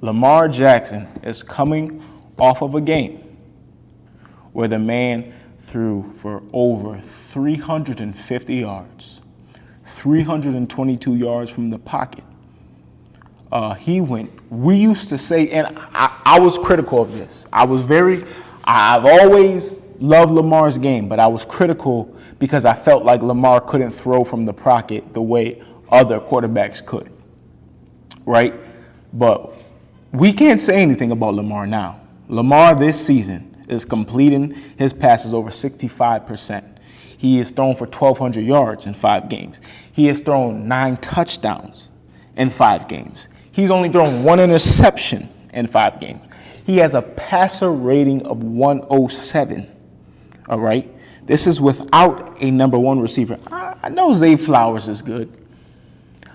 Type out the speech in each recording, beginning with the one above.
Lamar Jackson is coming off of a game where the man threw for over 350 yards, 322 yards from the pocket. We used to say, and I was critical of this. I've always loved Lamar's game, but I was critical because I felt like Lamar couldn't throw from the pocket the way other quarterbacks could, right? But we can't say anything about Lamar now. Lamar this season is completing his passes over 65%. He has thrown for 1,200 yards in 5 games. He has thrown 9 touchdowns in 5 games. He's only thrown 1 interception in 5 games. He has a passer rating of 107, all right? This is without a number 1 receiver. I know Zay Flowers is good.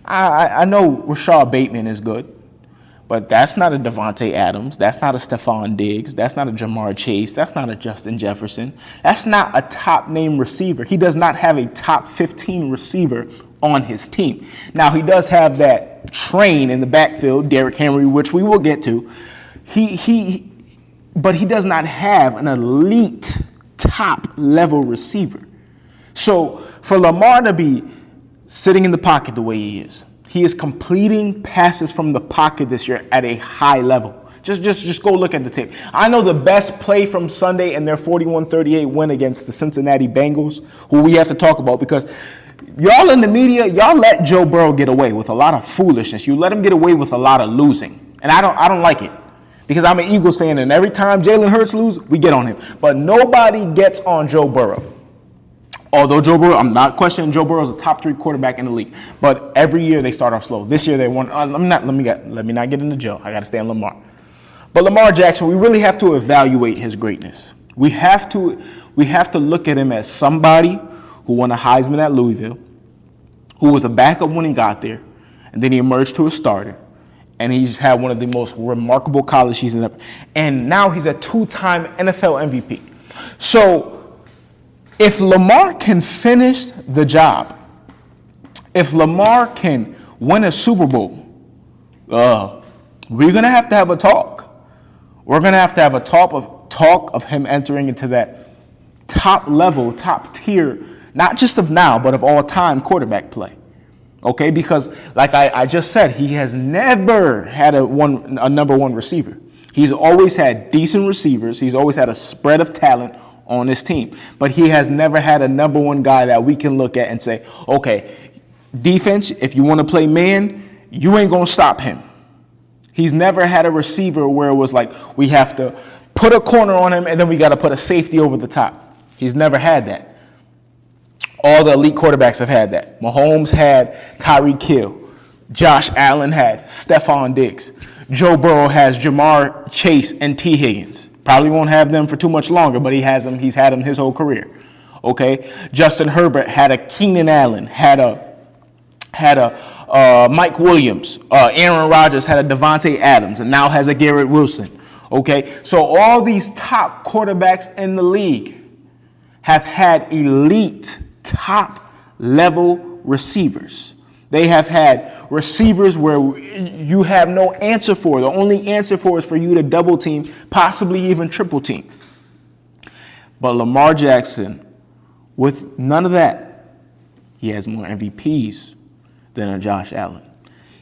I know Rashad Bateman is good. But that's not a Devontae Adams. That's not a Stephon Diggs. That's not a Jamar Chase. That's not a Justin Jefferson. That's not a top-name receiver. He does not have a top 15 receiver on his team. Now, he does have that train in the backfield, Derrick Henry, which we will get to. But he does not have an elite top-level receiver. So for Lamar to be sitting in the pocket the way he is completing passes from the pocket this year at a high level. Just go look at the tape. I know the best play from Sunday in their 41-38 win against the Cincinnati Bengals, who we have to talk about because y'all in the media, y'all let Joe Burrow get away with a lot of foolishness. You let him get away with a lot of losing. And I don't like it because I'm an Eagles fan, and every time Jalen Hurts loses, we get on him. But nobody gets on Joe Burrow. Although Joe Burrow, I'm not questioning Joe Burrow is a top 3 quarterback in the league, but every year they start off slow. This year they won. Let me not get into Joe. I got to stay on Lamar. But Lamar Jackson, we really have to evaluate his greatness. We have to look at him as somebody who won a Heisman at Louisville, who was a backup when he got there, and then he emerged to a starter, and he just had one of the most remarkable college seasons ever. And now he's a 2-time NFL MVP. So if Lamar can finish the job, if Lamar can win a Super Bowl, we're going to have a talk. We're going to have a talk of him entering into that top level, top tier, not just of now, but of all time quarterback play. Okay, because like I just said, he has never had a number 1 receiver. He's always had decent receivers. He's always had a spread of talent on his team. But he has never had a number 1 guy that we can look at and say, okay, defense, if you want to play man, you ain't going to stop him. He's never had a receiver where it was like we have to put a corner on him and then we got to put a safety over the top. He's never had that. All the elite quarterbacks have had that. Mahomes had Tyreek Hill. Josh Allen had Stephon Diggs. Joe Burrow has Jamar Chase and T. Higgins. Probably won't have them for too much longer, but he has them. He's had them his whole career. Okay, Justin Herbert had a Keenan Allen, had a Mike Williams. Aaron Rodgers had a Devontae Adams, and now has a Garrett Wilson. Okay, so all these top quarterbacks in the league have had elite, top-level receivers. They have had receivers where you have no answer for. The only answer for is for you to double team, possibly even triple team. But Lamar Jackson, with none of that, he has more MVPs than a Josh Allen.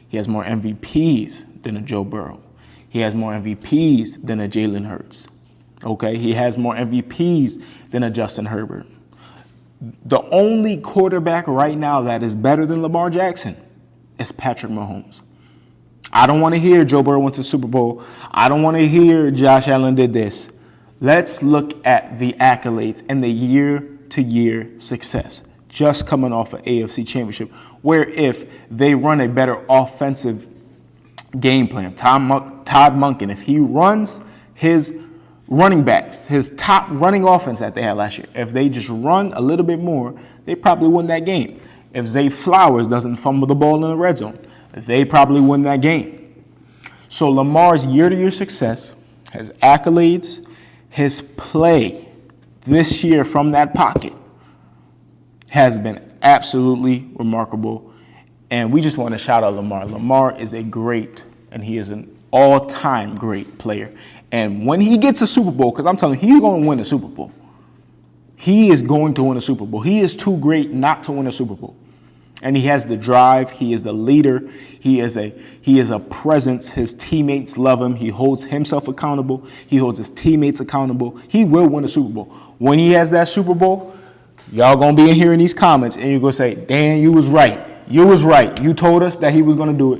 He has more MVPs than a Joe Burrow. He has more MVPs than a Jalen Hurts. Okay, he has more MVPs than a Justin Herbert. The only quarterback right now that is better than Lamar Jackson is Patrick Mahomes. I don't want to hear Joe Burrow went to the Super Bowl. I don't want to hear Josh Allen did this. Let's look at the accolades and the year-to-year success just coming off an AFC Championship, where if they run a better offensive game plan, Todd Monken, if he runs his running backs, his top running offense that they had last year, if they just run a little bit more, they probably win that game. If Zay Flowers doesn't fumble the ball in the red zone, they probably win that game. So Lamar's year-to-year success, his accolades, his play this year from that pocket has been absolutely remarkable. And we just want to shout out Lamar. Lamar is a great, and he is an All-time great player. And when he gets a Super Bowl, because I'm telling you, he's going to win a Super Bowl. He is going to win a Super Bowl. He is too great not to win a Super Bowl. And he has the drive. He is a leader. He is a presence. His teammates love him. He holds himself accountable. He holds his teammates accountable. He will win a Super Bowl. When he has that Super Bowl, y'all going to be in here in these comments, and you're going to say, Dan, you was right. You was right. You told us that he was going to do it.